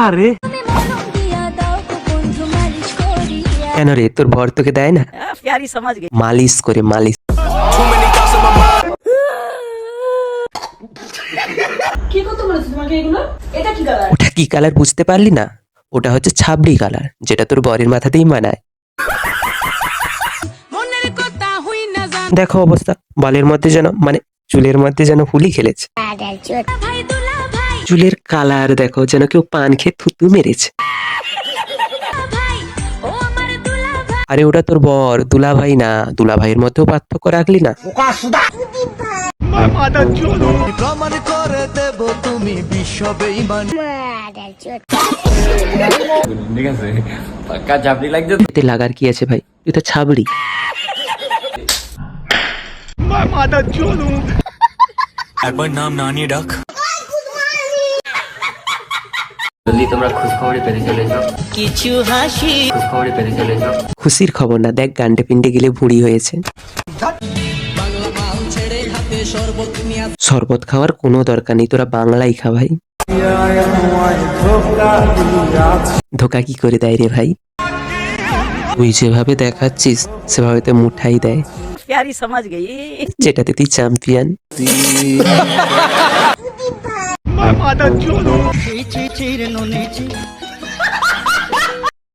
আরে কেন রে, তোর বর তোকে দেয় না? प्यारी समझ गई। মালিশ করে মালিশ। কি করতে বলেছে তোমাকে এগুলো? এটা কি কালার? ওটা কি কালার বুঝতে পারলি না? ওটা হচ্ছে ছাবড়ি কালার, যেটা তোর বরের মাথাতেই মানায়। দেখো অবস্থা, বালের মধ্যে যেন মানে চুলের মধ্যে যেন হুলি খেলেছে। চুলের কালার দেখো, যেন কেউ পান খেয়ে থুতু মেরেছে। আরে ওটা তোর বর, দুলা ভাই না। দুলা ভাইয়ের মধ্যেও পার্থক্য রাখলি না। প্রমাণ করে দেব তুমি বিশ্ব বেঈমান। ঠিক আছে, পাক্কা চাপড়ি লাগছে। এতে লাগার কি আছে ভাই, তুই তো ছাবড়ি। একবার নাম না নিয়ে ডাক। জলদি তোমরা খুশখবরি পেতে চলেছো, কিছু হাসি। খুশখবরি পেতে চলেছো। খুশির খবর না, দেখ গান্ডে পিন্ডে গেলে ভুঁড়ি হয়েছে। শরবত খাওয়ার কোনো দরকার নেই, তোরা বাংলাই খা ভাই। ধোকা কি করে দেয় রে ভাই? তুই যেভাবে দেখাচ্ছিস সেভাবে তো মুঠাই দেয়, प्यारी समझ गई। যেটাতে তুই চ্যাম্পিয়ন। ছি ছি ছি রে ননি ছি।